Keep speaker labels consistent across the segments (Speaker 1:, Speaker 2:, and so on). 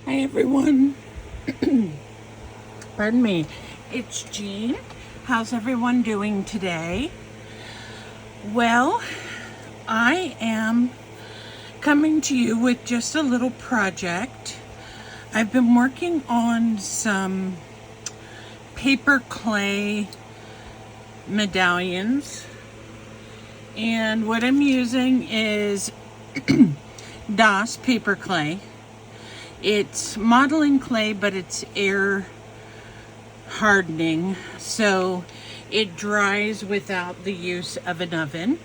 Speaker 1: Hi everyone. Pardon me. It's Jean. How's everyone doing today? Well, I am coming to you with just a little project. I've been working on some paper clay medallions, and what I'm using is DOS paper clay. It's modeling clay, but it's air hardening, so it dries without the use of an oven.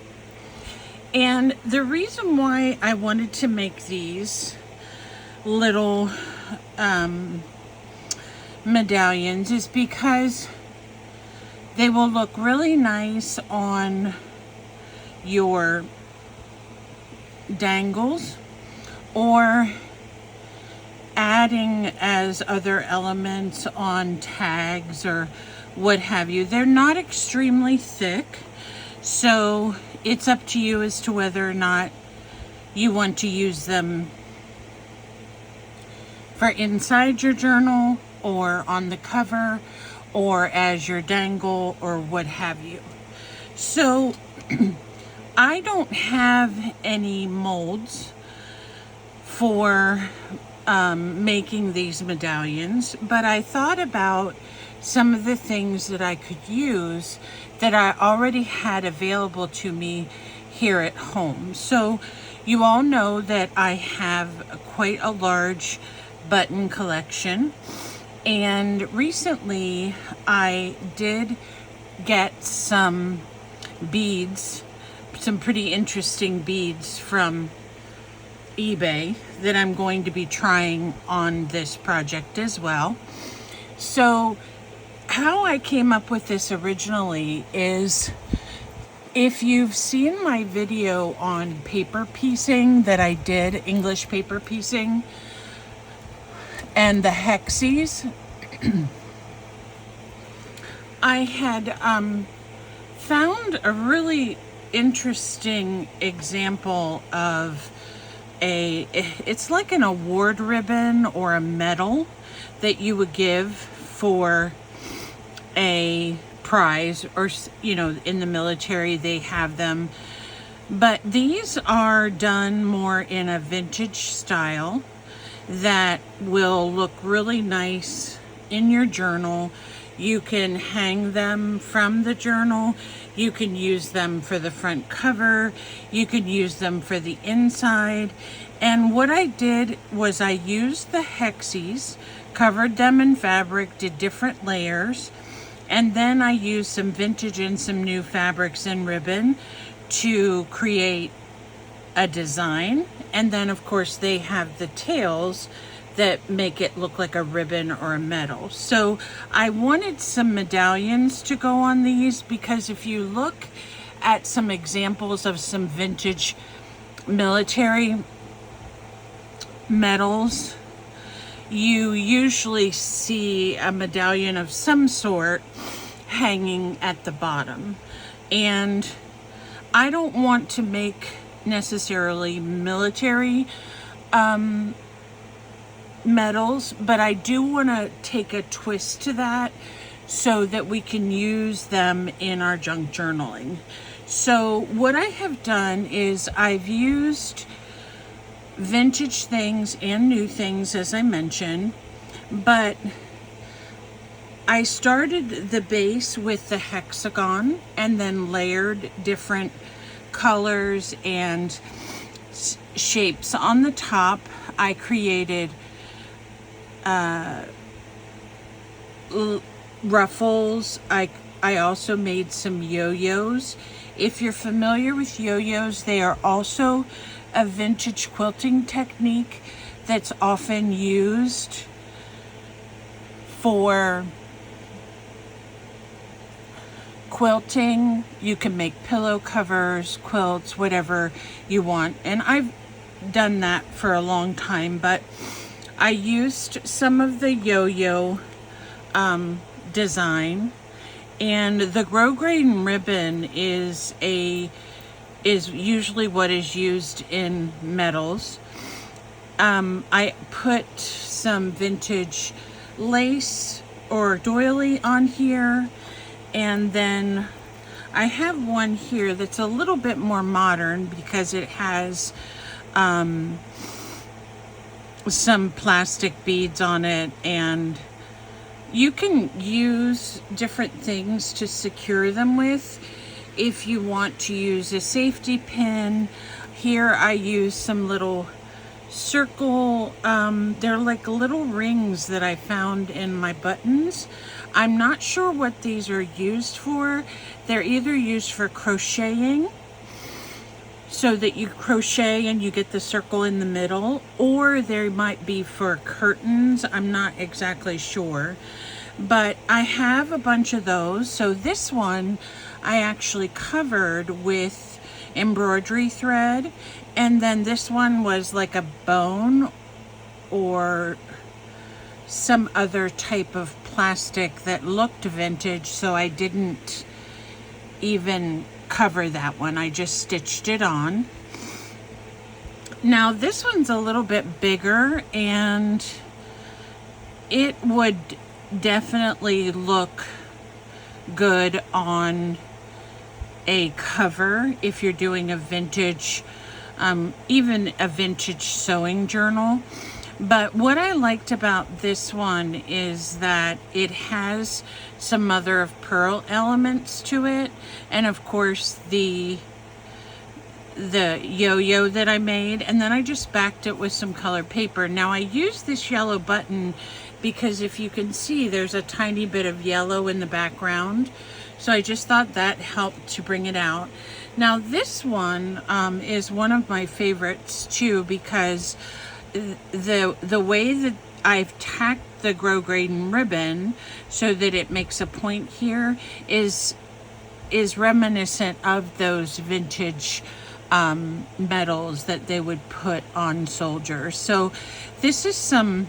Speaker 1: And the reason why I wanted to make these little medallions is because they will look really nice on your dangles, or adding as other elements on tags or what have you. They're not extremely thick, so it's up to you as to whether or not you want to use them for inside your journal or on the cover or as your dangle or what have you. So I don't have any molds for making these medallions, but I thought about some of the things that I could use that I already had available to me here at home. So you all know that I have quite a large button collection, and recently I did get some beads, some pretty interesting beads from eBay that I'm going to be trying on this project as well. So how I came up with this originally is, if you've seen my video on paper piecing that I did, English paper piecing, and the hexes, I had found a really interesting example of it's like an award ribbon or a medal that you would give for a prize, or in the military they have them, but these are done more in a vintage style that will look really nice in your journal. You can hang them from the journal. You can use them for the front cover. You can use them for the inside. And what I did was I used the hexes, covered them in fabric, did different layers, and then I used some vintage and some new fabrics and ribbon to create a design. And then of course they have the tails that make it look like a ribbon or a medal. So I wanted some medallions to go on these, because if you look at some examples of some vintage military medals, you usually see a medallion of some sort hanging at the bottom. And I don't want to make necessarily military medals, but I do want to take a twist to that so that we can use them in our junk journaling. So what I have done is I've used vintage things and new things, as I mentioned, but I started the base with the hexagon and then layered different colors and shapes on the top. I created ruffles. I also made some yo-yos. If you're familiar with yo-yos, they are also a vintage quilting technique that's often used for quilting. You can make pillow covers, quilts, whatever you want. And I've done that for a long time, but I used some of the yo-yo design, and the grosgrain ribbon is usually what is used in medals. I put some vintage lace or doily on here. And then I have one here that's a little bit more modern because it has some plastic beads on it, and you can use different things to secure them with. If you want to use a safety pin, here I use some little circle, they're like little rings that I found in my buttons. I'm not sure what these are used for. They're either used for crocheting, so that you crochet and you get the circle in the middle, or they might be for curtains. I'm not exactly sure, but I have a bunch of those. So this one I actually covered with embroidery thread, and then this one was like a bone or some other type of plastic that looked vintage, so I didn't even cover that one. I just stitched it on. Now this one's a little bit bigger, and it would definitely look good on a cover if you're doing a vintage, even a vintage sewing journal. But what I liked about this one is that it has some mother of pearl elements to it, and of course the yo-yo that I made, and then I just backed it with some colored paper. Now I used this yellow button because if you can see, there's a tiny bit of yellow in the background, so I just thought that helped to bring it out. Now this one is one of my favorites too, because the way that I've tacked the grosgrain ribbon so that it makes a point here is reminiscent of those vintage medals that they would put on soldiers. So this is some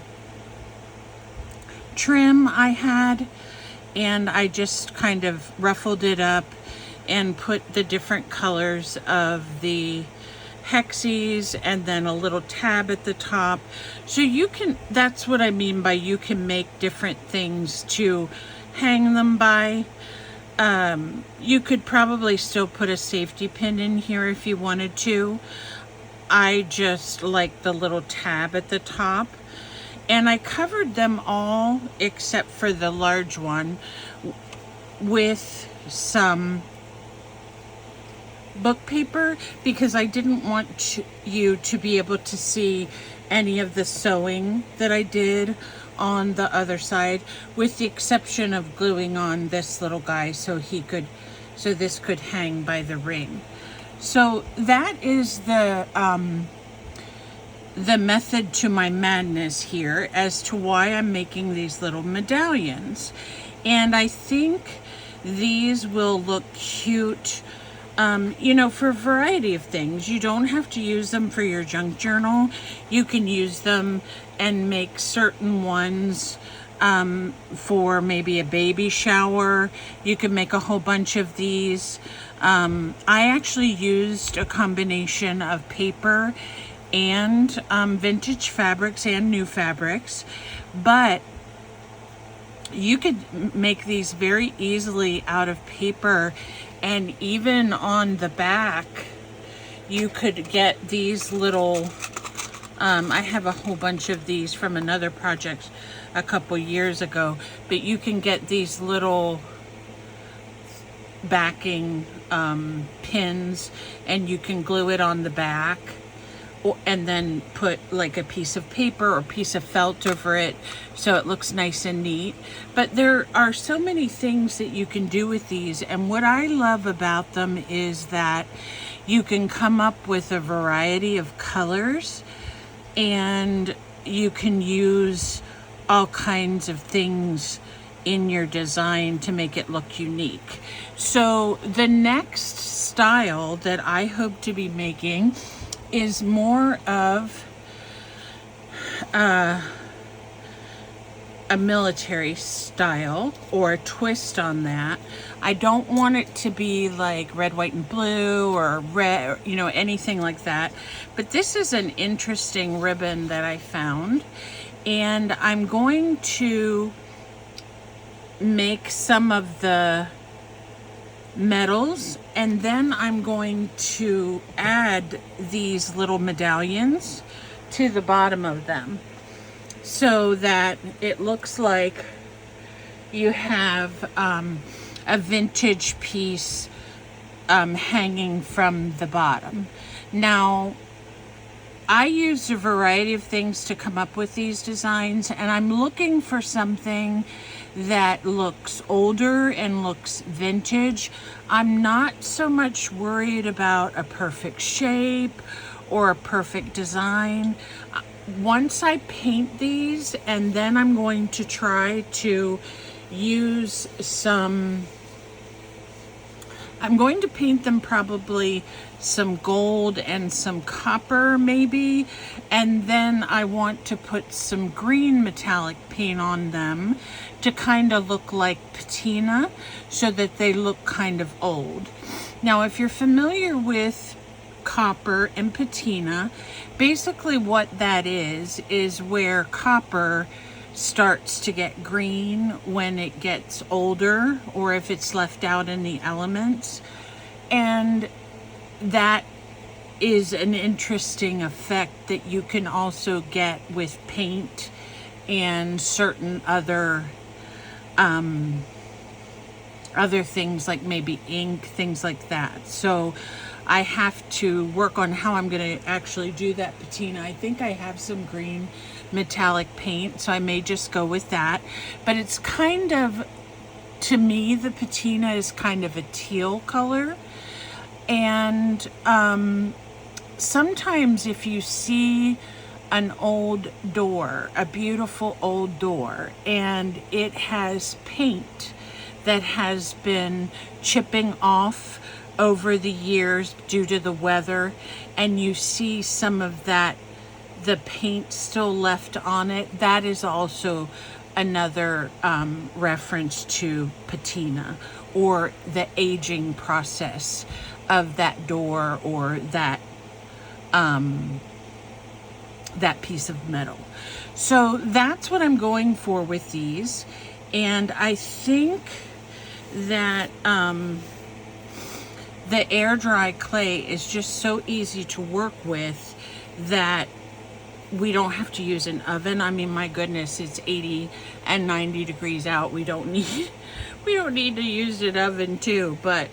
Speaker 1: trim I had, and I just kind of ruffled it up and put the different colors of the hexies and then a little tab at the top. So you can, that's what I mean by you can make different things to hang them by. You could probably still put a safety pin in here if you wanted to. I just like the little tab at the top, and I covered them all except for the large one with some book paper, because I didn't want you to be able to see any of the sewing that I did on the other side, with the exception of gluing on this little guy so this could hang by the ring. So that is the method to my madness here as to why I'm making these little medallions. And I think these will look cute, you know, for a variety of things. You don't have to use them for your junk journal. You can use them and make certain ones for maybe a baby shower. You can make a whole bunch of these. I actually used a combination of paper and vintage fabrics and new fabrics, but you could make these very easily out of paper. And even on the back, you could get these little, I have a whole bunch of these from another project a couple years ago, but you can get these little backing pins, and you can glue it on the back, and then put like a piece of paper or piece of felt over it so it looks nice and neat. But there are so many things that you can do with these, and what I love about them is that you can come up with a variety of colors, and you can use all kinds of things in your design to make it look unique. So the next style that I hope to be making is more of a military style, or a twist on that. I don't want it to be like red, white, and blue, or red, or, you know, anything like that. But this is an interesting ribbon that I found, and I'm going to make some of the medals, and then I'm going to add these little medallions to the bottom of them so that it looks like you have a vintage piece hanging from the bottom. Now, I used a variety of things to come up with these designs, and I'm looking for something that looks older and looks vintage. I'm not so much worried about a perfect shape or a perfect design. Once I paint these, and then I'm going to try to use some, I'm going to paint them probably some gold and some copper maybe, and then I want to put some green metallic paint on them to kind of look like patina so that they look kind of old. Now, if you're familiar with copper and patina, basically what that is where copper starts to get green when it gets older, or if it's left out in the elements. And that is an interesting effect that you can also get with paint and certain other things like maybe ink, things like that. So I have to work on how I'm going to actually do that patina. I think I have some green metallic paint, so I may just go with that. But it's kind of, to me, the patina is kind of a teal color. And sometimes if you see an old door, a beautiful old door, and it has paint that has been chipping off over the years due to the weather, and you see some of that, the paint still left on it, that is also another reference to patina, or the aging process of that door or that that piece of metal. So that's what I'm going for with these, and I think that the air dry clay is just so easy to work with that we don't have to use an oven. I mean, my goodness, it's 80 and 90 degrees out. We don't need to use an oven too. But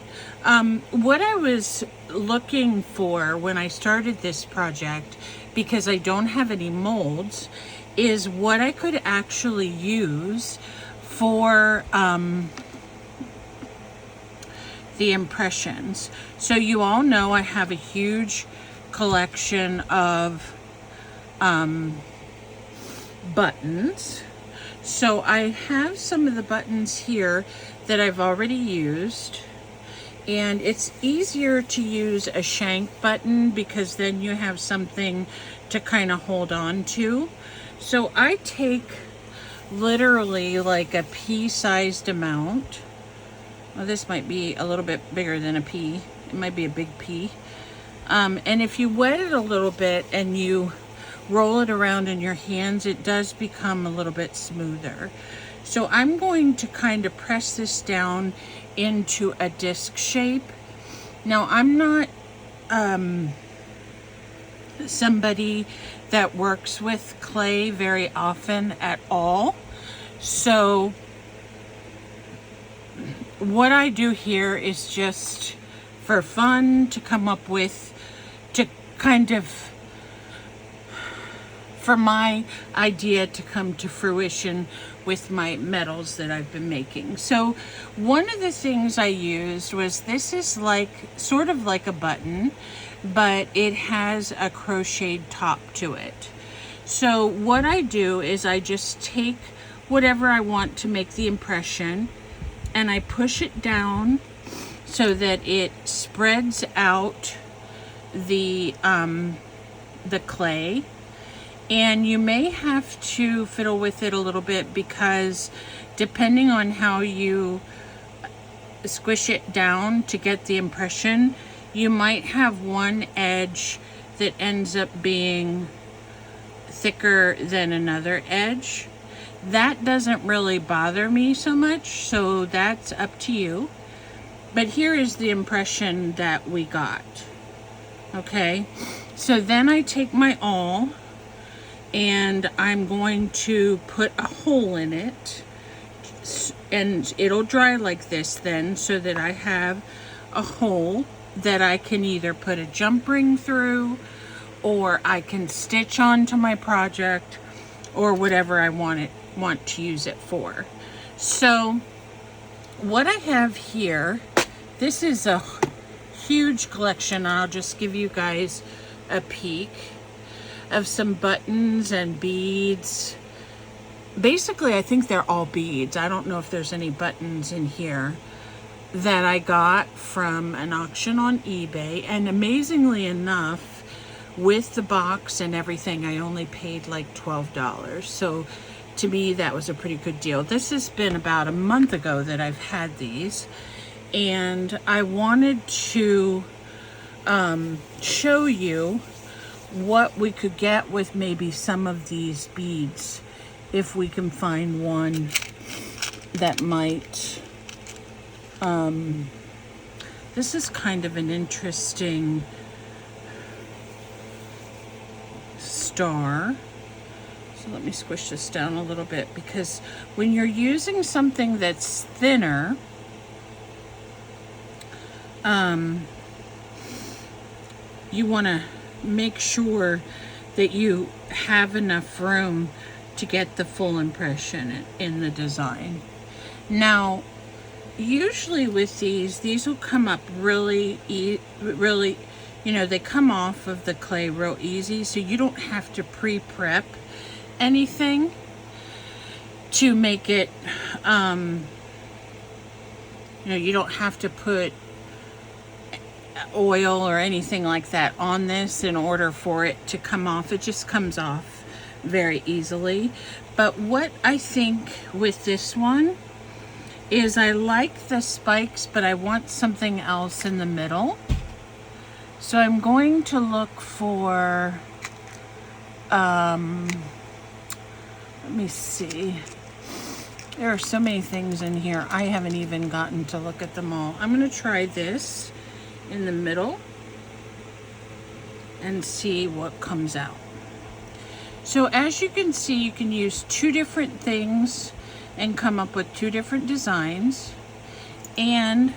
Speaker 1: what I was looking for when I started this project, because I don't have any molds, is what I could actually use for the impressions. So you all know I have a huge collection of buttons. So I have some of the buttons here that I've already used, and it's easier to use a shank button because then you have something to kind of hold on to. So I take literally like a pea-sized amount. Well, this might be a little bit bigger than a pea. It might be a big pea. And if you wet it a little bit and you roll it around in your hands, it does become a little bit smoother. So I'm going to kind of press this down into a disc shape. Now, I'm not somebody that works with clay very often at all. So what I do here is just for fun, to come up with, to kind of, for my idea to come to fruition with my medals that I've been making. So one of the things I used was, this is like, sort of like a button, but it has a crocheted top to it. So what I do is I just take whatever I want to make the impression, and I push it down so that it spreads out the clay. And you may have to fiddle with it a little bit, because depending on how you squish it down to get the impression, you might have one edge that ends up being thicker than another edge. That doesn't really bother me so much, so that's up to you. But here is the impression that we got. Okay, so then I take my awl and I'm going to put a hole in it, and it'll dry like this then, so that I have a hole that I can either put a jump ring through, or I can stitch onto my project, or whatever I want to use it for. So what I have here, this is a huge collection. I'll just give you guys a peek of some buttons and beads. Basically, I think they're all beads. I don't know if there's any buttons in here, that I got from an auction on eBay. And amazingly enough, with the box and everything, I only paid like $12. So to me, that was a pretty good deal. This has been about a month ago that I've had these, and I wanted to show you what we could get with maybe some of these beads, if we can find one that might. This is kind of an interesting star. So let me squish this down a little bit, because when you're using something that's thinner, you want to make sure that you have enough room to get the full impression in the design. Now, usually with these will come up really, you know, they come off of the clay real easy, so you don't have to pre-prep anything to make it, you know, you don't have to put oil or anything like that on this in order for it to come off. It just comes off very easily. But what I think with this one is, I like the spikes, but I want something else in the middle. So I'm going to look for, let me see. There are so many things in here. I haven't even gotten to look at them all. I'm going to try this in the middle and see what comes out. So as you can see, you can use two different things and come up with two different designs. And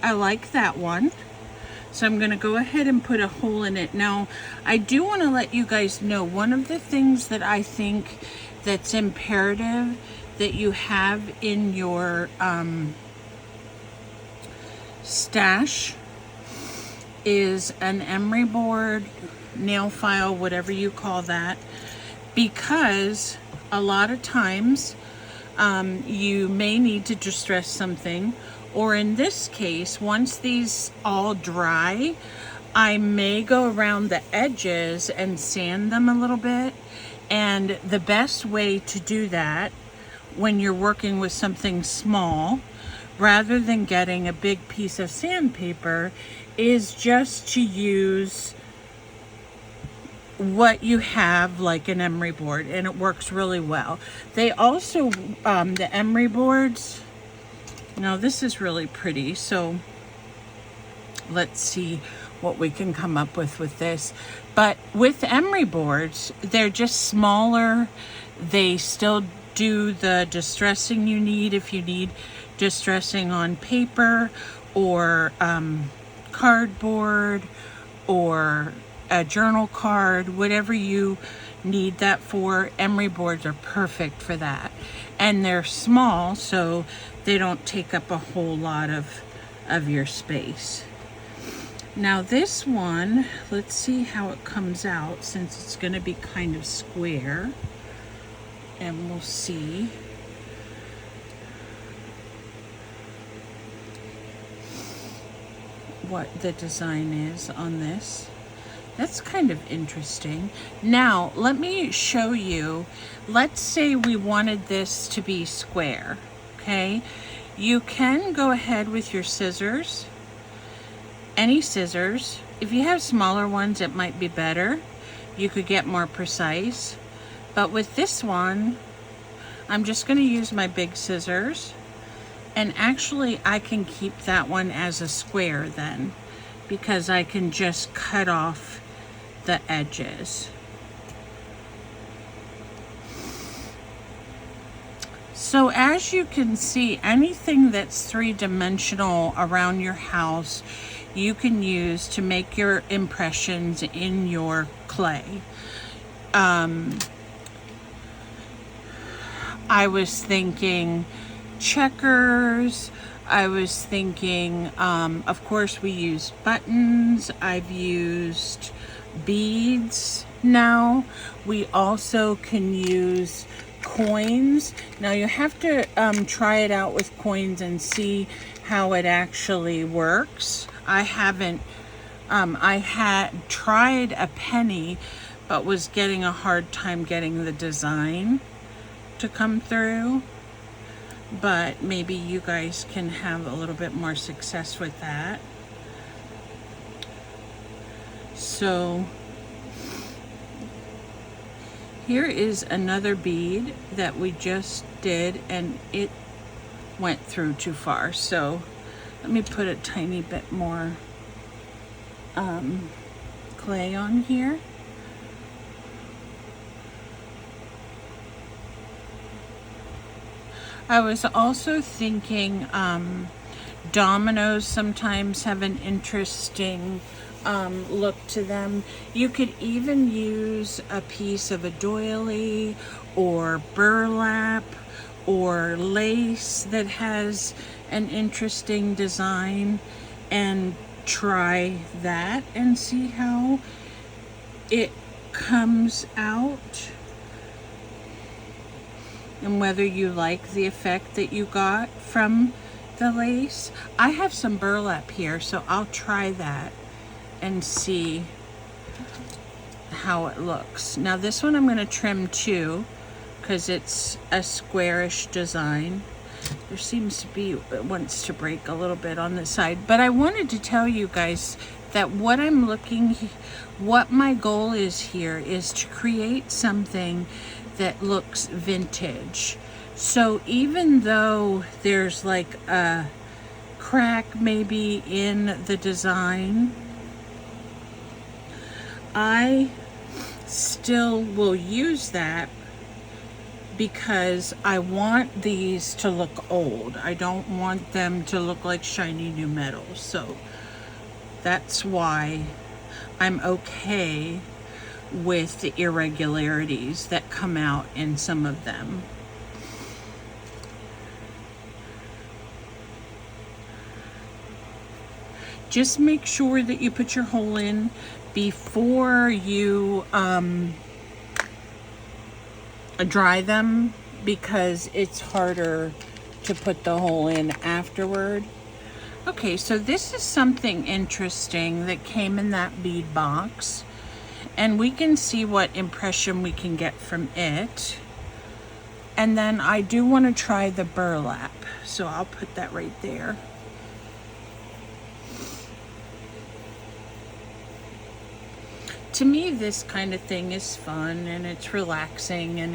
Speaker 1: I like that one. So I'm going to go ahead and put a hole in it. Now, I do want to let you guys know, one of the things that I think that's imperative that you have in your stash is an emery board, nail file, whatever you call that, because a lot of times you may need to distress something, or in this case, once these all dry, I may go around the edges and sand them a little bit. And the best way to do that when you're working with something small, rather than getting a big piece of sandpaper, is just to use what you have, like an emery board, and it works really well. They also, the emery boards, now this is really pretty, so let's see what we can come up with this. But with emery boards, they're just smaller. They still do the distressing you need if you need distressing on paper or cardboard or a journal card, whatever you need that for. Emery boards are perfect for that, and they're small, so they don't take up a whole lot of your space. Now this one, let's see how it comes out, since it's going to be kind of square, and we'll see. What the design is on this. That's kind of interesting. Now, let me show you. Let's say we wanted this to be square, okay? You can go ahead with your scissors, any scissors. If you have smaller ones, it might be better. You could get more precise. But with this one, I'm just going to use my big scissors. And actually, I can keep that one as a square then, because I can just cut off the edges. So as you can see, anything that's three-dimensional around your house, you can use to make your impressions in your clay. I was thinking checkers. I was thinking, of course, we use buttons. I've used beads now. We also can use coins. Now you have to try it out with coins and see how it actually works. I haven't, I had tried a penny, but was getting a hard time getting the design to come through. But maybe you guys can have a little bit more success with that. So here is another bead that we just did, and it went through too far. So let me put a tiny bit more clay on here. I was also thinking dominoes sometimes have an interesting look to them. You could even use a piece of a doily or burlap or lace that has an interesting design, and try that and see how it comes out, and whether you like the effect that you got from the lace. I have some burlap here, so I'll try that and see how it looks. Now this one I'm going to trim too, because it's a squarish design. There seems to be, it wants to break a little bit on the side, but I wanted to tell you guys that what my goal is here is to create something that looks vintage. So even though there's like a crack maybe in the design, I still will use that because I want these to look old. I don't want them to look like shiny new metal. So that's why I'm okay with the irregularities that come out in some of them. Just make sure that you put your hole in before you dry them, because it's harder to put the hole in afterward. Okay, so this is something interesting that came in that bead box, and we can see what impression we can get from it. And then I do want to try the burlap, so I'll put that right there. To me, this kind of thing is fun and it's relaxing, and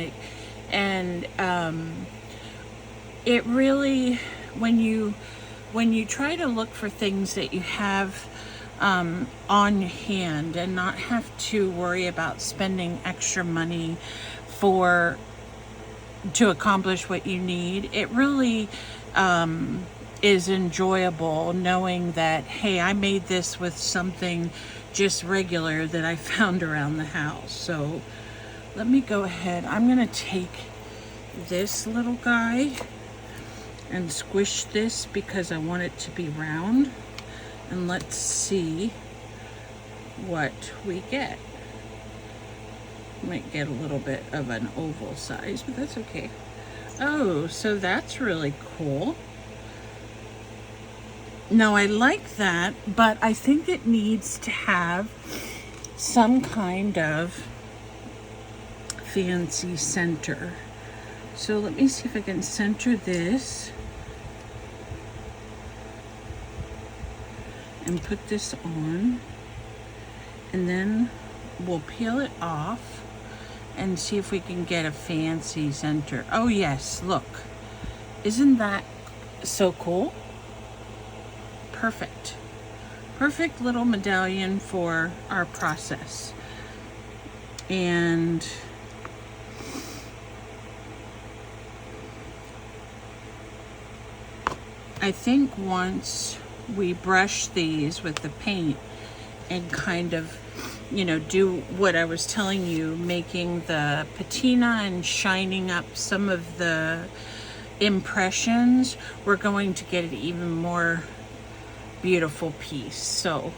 Speaker 1: it really, when you try to look for things that you have on hand and not have to worry about spending extra money to accomplish what you need, it really is enjoyable knowing that, hey, I made this with something just regular that I found around the house. So let me go ahead. I'm gonna take this little guy and squish this because I want it to be round, and let's see what we get. Might get a little bit of an oval size, but that's okay. Oh, so that's really cool. Now I like that, but I think it needs to have some kind of fancy center. So let me see if I can center this and put this on, and then we'll peel it off and see if we can get a fancy center. Oh yes, look. Isn't that so cool? Perfect. Perfect little medallion for our process. And I think once we brush these with the paint and kind of, you know, do what I was telling you, making the patina and shining up some of the impressions, we're going to get an even more beautiful piece. So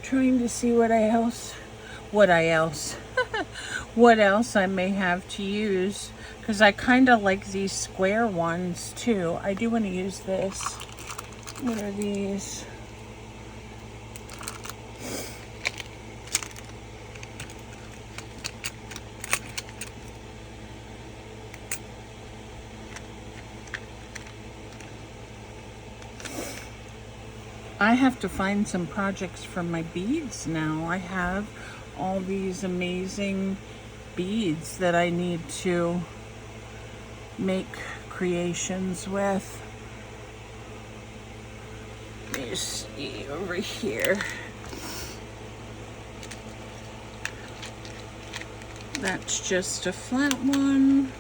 Speaker 1: trying to see what else what else I may have to use, because I kind of like these square ones too. I do want to use this. What are these? I have to find some projects for my beads now. I have all these amazing beads that I need to make creations with. Let me see over here. That's just a flat one.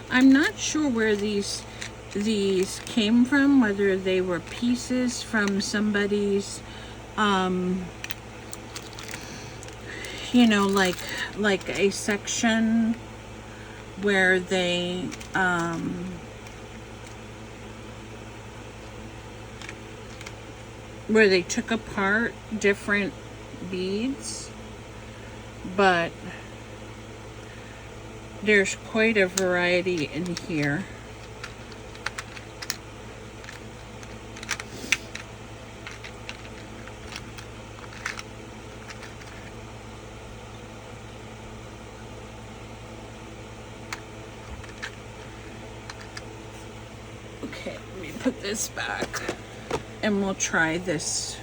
Speaker 1: I'm not sure where these came from, whether they were pieces from somebody's, you know, like a section where they, took apart different beads, but there's quite a variety in here. Okay, let me put this back and we'll try this.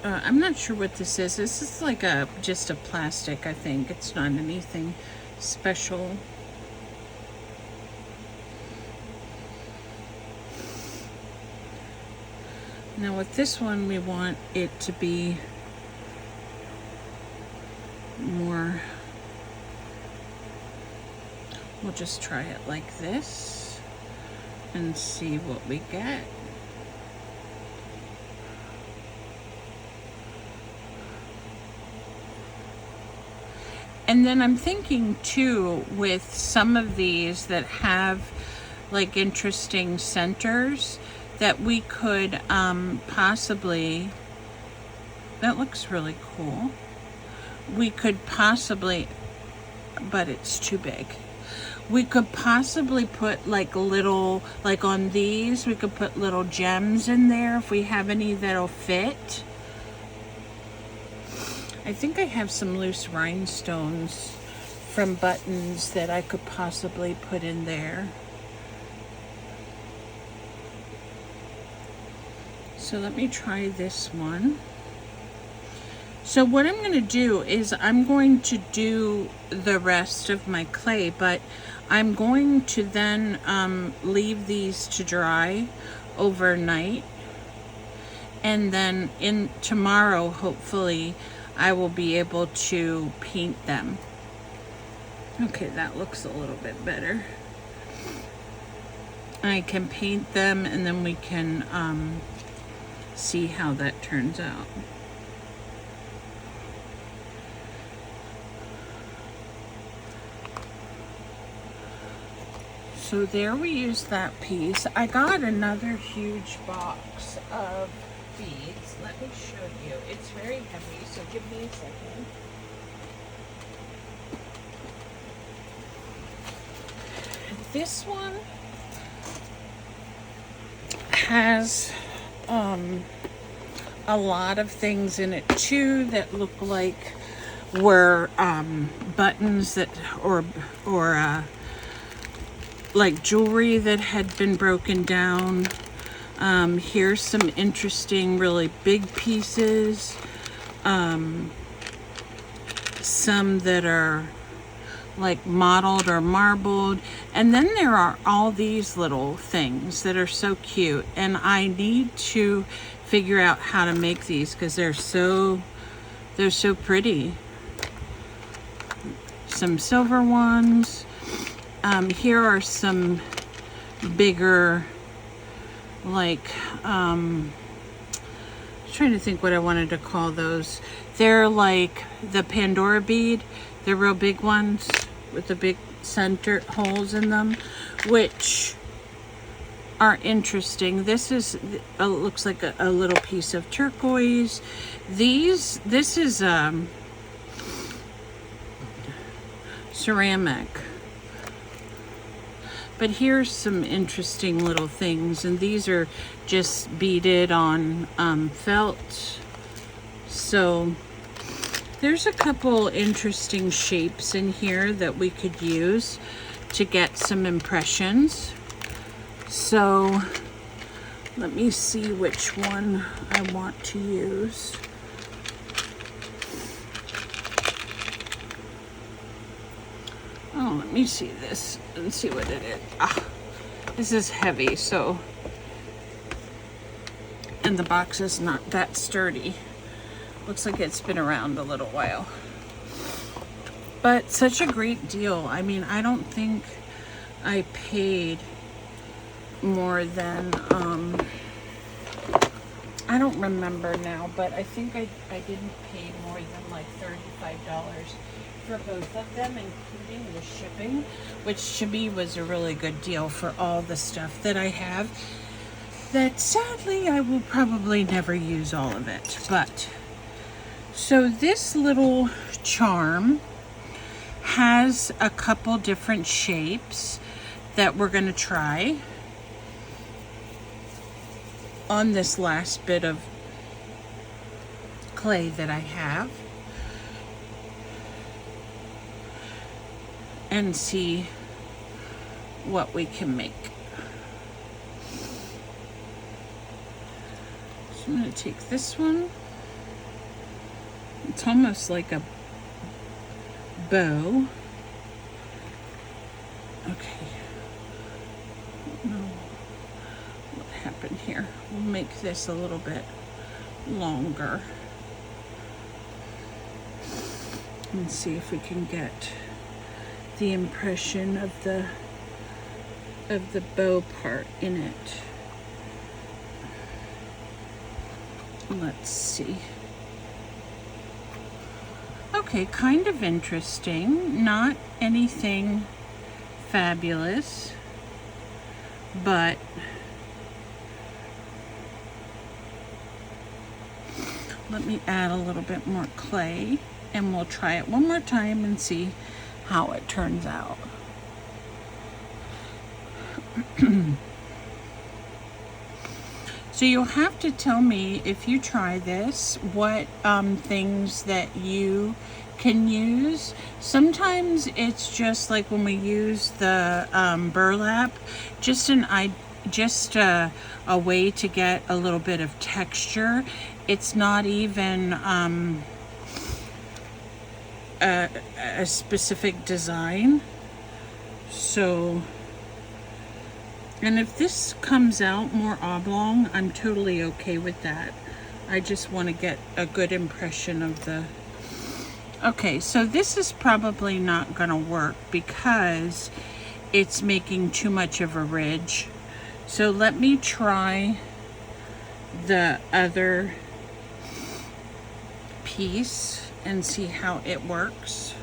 Speaker 1: I'm not sure what this is. This is like just a plastic, I think. It's not anything special. Now with this one, we want it to be more, we'll just try it like this and see what we get. And then I'm thinking too, with some of these that have like interesting centers, that we could possibly, that looks really cool. We could possibly, but it's too big. We could possibly put like little, like on these, we could put little gems in there if we have any that'll fit. I think I have some loose rhinestones from buttons that I could possibly put in there. So let me try this one. So what I'm going to do is I'm going to do the rest of my clay, but I'm going to then leave these to dry overnight. And then tomorrow, hopefully, I will be able to paint them. Okay, that looks a little bit better. I can paint them and then we can see how that turns out. So there we use that piece. I got another huge box of beads. Let me show you. It's very heavy, so give me a second. This one has a lot of things in it too that look like were buttons that, or like jewelry that had been broken down. Here's some interesting, really big pieces. Some that are like mottled or marbled. And then there are all these little things that are so cute. And I need to figure out how to make these because they're so pretty. Some silver ones. Here are some bigger, like, I'm trying to think what I wanted to call those. They're like the Pandora bead. They're real big ones with the big center holes in them, which are interesting. This is looks like a little piece of turquoise. This is ceramic. But here's some interesting little things, and these are just beaded on felt. So there's a couple interesting shapes in here that we could use to get some impressions. So let me see which one I want to use. Oh, let me see this and see what it is. This is heavy, so, and the box is not that sturdy. Looks like it's been around a little while. But such a great deal. I mean, I don't think I paid more than, I don't remember now, but I think I didn't pay more than like $35 for both of them, including the shipping, which to me was a really good deal for all the stuff that I have, that sadly I will probably never use all of it. But so this little charm has a couple different shapes that we're going to try on this last bit of clay that I have, and see what we can make. So I'm going to take this one. It's almost like a bow. Okay. No. What happened here? We'll make this a little bit longer and see if we can get the impression of the bow part in it. Let's see. Okay, kind of interesting. Not anything fabulous, but let me add a little bit more clay and we'll try it one more time and see how it turns out. So you'll have to tell me, if you try this, what things that you can use. Sometimes it's just like when we use the burlap, just a way to get a little bit of texture. It's not even a specific design. So, and if this comes out more oblong, I'm totally okay with that. I just want to get a good impression of the... Okay, so this is probably not going to work because it's making too much of a ridge. So let me try the other piece and see how it works.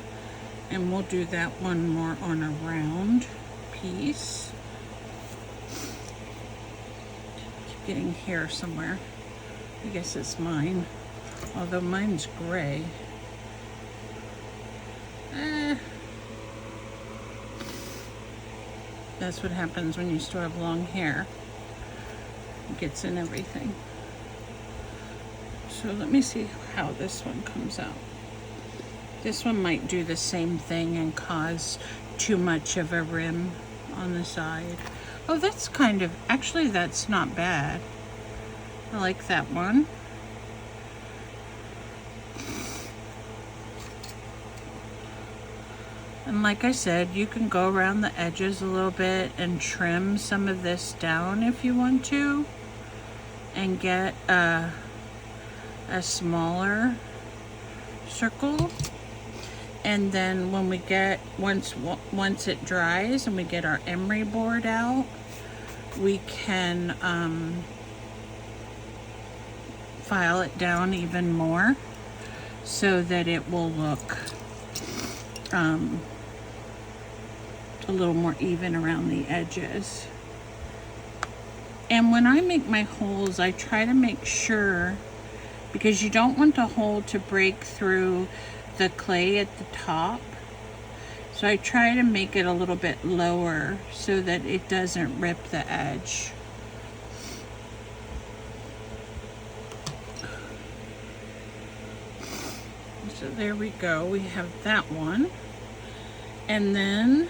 Speaker 1: And we'll do that one more on a round piece. Keep getting hair somewhere. I guess it's mine, although mine's gray. That's what happens when you still have long hair. It gets in everything. So let me see how this one comes out. This one might do the same thing and cause too much of a rim on the side. Oh, that's kind of, actually that's not bad. I like that one. And like I said, you can go around the edges a little bit and trim some of this down if you want to, and get a smaller circle. And then when we get, once it dries and we get our emery board out, we can file it down even more so that it will look a little more even around the edges. And when I make my holes, I try to make sure, because you don't want the hole to break through the clay at the top, so I try to make it a little bit lower so that it doesn't rip the edge. So there we go, we have that one. And then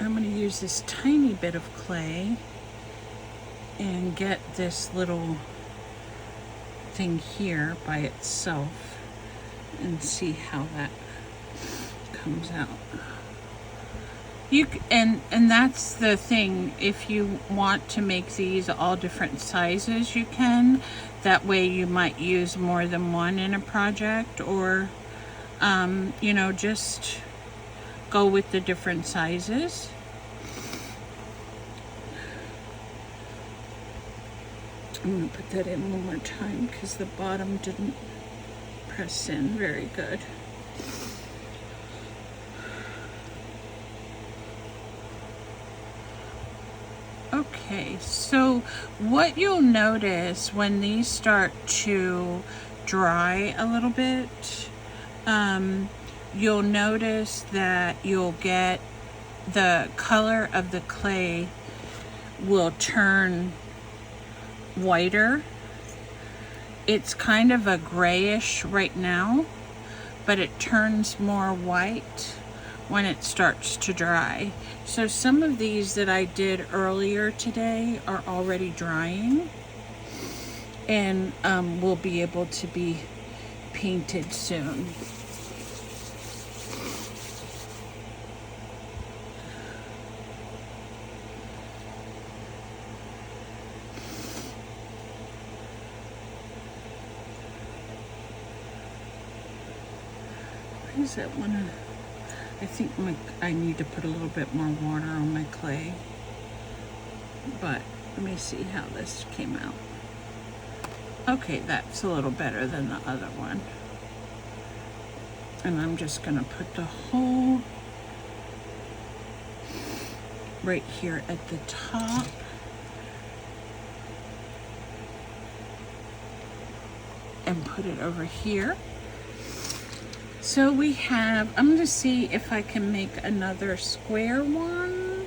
Speaker 1: I'm going to use this tiny bit of clay and get this little thing here by itself and see how that comes out. And that's the thing, if you want to make these all different sizes, you can. That way you might use more than one in a project, or you know, just go with the different sizes. I'm going to put that in one more time because the bottom didn't press in very good. Okay, so what you'll notice when these start to dry a little bit, you'll notice that you'll get the color of the clay will turn whiter. It's kind of a grayish right now, but it turns more white when it starts to dry. So some of these that I did earlier today are already drying and will be able to be painted soon. Why is that one? I think I need to put a little bit more water on my clay, but let me see how this came out. Okay, that's a little better than the other one. And I'm just gonna put the hole right here at the top. And put it over here. So we have, I'm going to see if I can make another square one.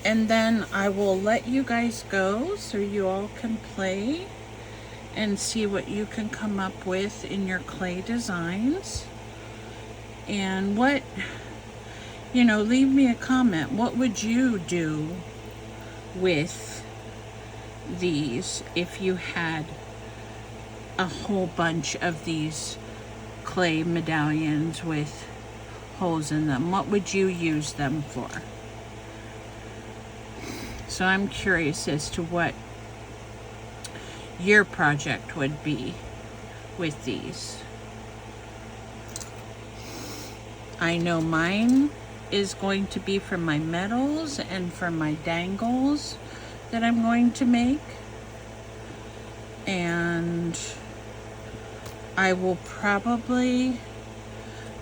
Speaker 1: And then I will let you guys go so you all can play and see what you can come up with in your clay designs. And what, you know, leave me a comment. What would you do with these if you had a whole bunch of these clay medallions with holes in them? What would you use them for? So I'm curious as to what your project would be with these. I know mine is going to be for my medals and for my dangles that I'm going to make. And I will probably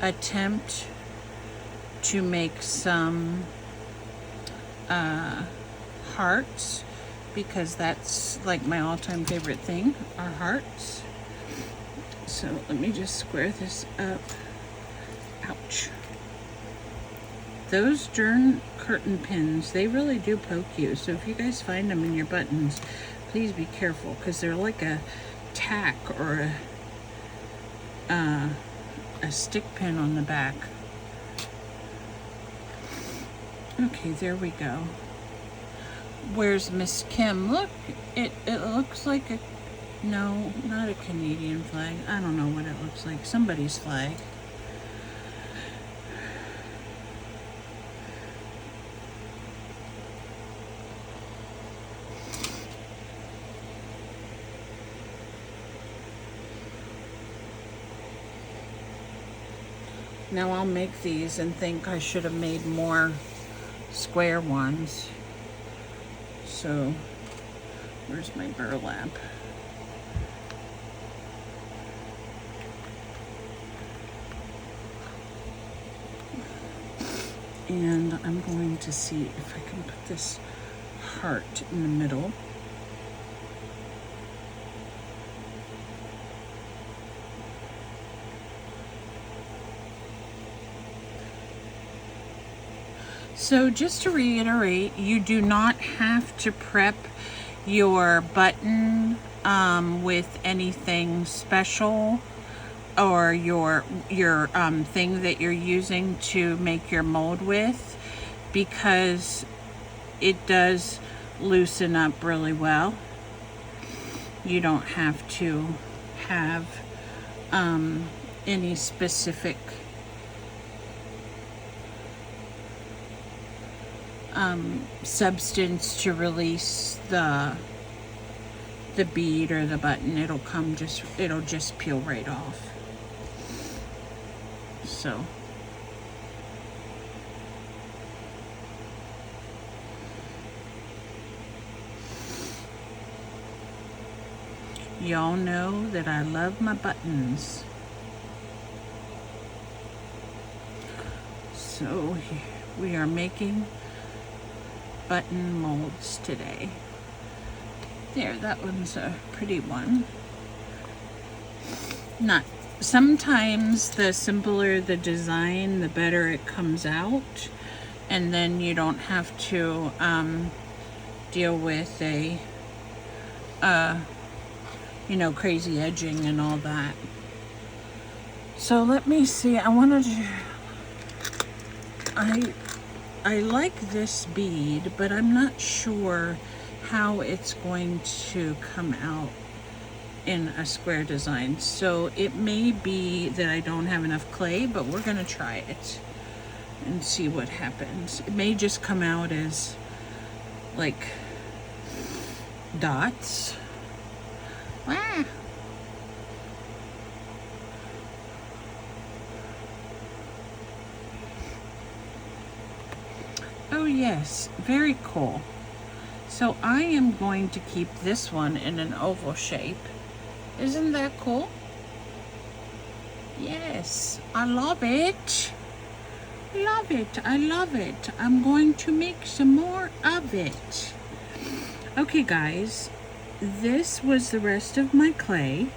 Speaker 1: attempt to make some hearts, because that's like my all-time favorite thing, are hearts. So let me just square this up. Ouch. Those darn curtain pins, they really do poke you. So if you guys find them in your buttons, please be careful, because they're like a tack or a stick pin on the back. Okay, there we go. Where's Miss Kim? Look, it looks like a, no, not a Canadian flag. I don't know what it looks like. Somebody's flag. Now I'll make these and think I should have made more square ones. So, where's my burlap? And I'm going to see if I can put this heart in the middle. So just to reiterate, you do not have to prep your button with anything special, or your thing that you're using to make your mold with, because it does loosen up really well. You don't have to have any specific substance to release the bead or the button. It'll just peel right off. So y'all know that I love my buttons. So we are making button molds today. There, that one's a pretty one. Sometimes the simpler the design, the better it comes out, and then you don't have to deal with a crazy edging and all that. So let me see. I like this bead, but I'm not sure how it's going to come out in a square design. So it may be that I don't have enough clay, but we're gonna try it and see what happens. It may just come out as like dots. Ah. Oh yes, very cool. So I am going to keep this one in an oval shape. Isn't that cool? Yes, I love it. Love it, I love it. I'm going to make some more of it. Okay guys, this was the rest of my clay.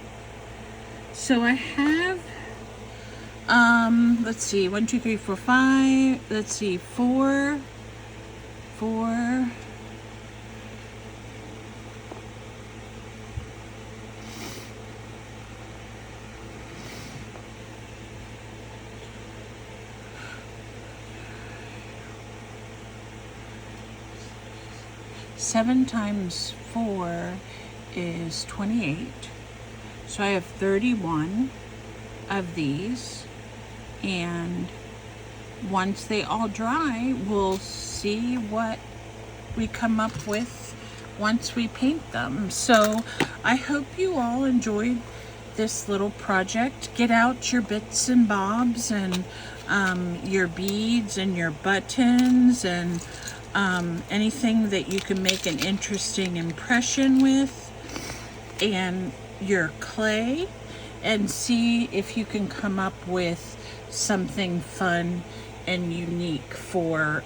Speaker 1: So I have, let's see, 1, 2, 3, 4, 5, let's see, 4, 7 times 4 is 28. So I have 31 of these, and once they all dry, we'll see what we come up with once we paint them. So I hope you all enjoyed this little project. Get out your bits and bobs and your beads and your buttons and anything that you can make an interesting impression with, and your clay, and see if you can come up with something fun and unique for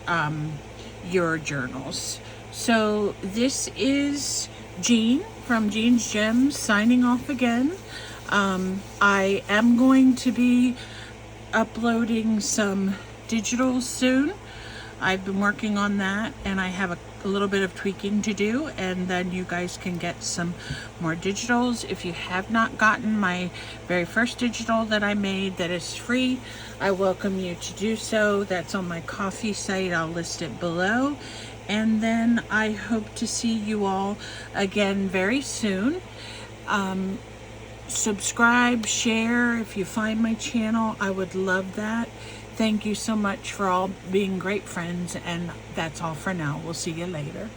Speaker 1: your journals. So this is Jean from Jean's Gems signing off again. I am going to be uploading some digitals soon. I've been working on that, and I have a little bit of tweaking to do, and then you guys can get some more digitals. If you have not gotten my very first digital that I made that is free, I welcome you to do so. That's on my Ko-fi site. I'll list it below. And then I hope to see you all again very soon. Subscribe, share if you find my channel. I would love that. Thank you so much for all being great friends, and that's all for now. We'll see you later.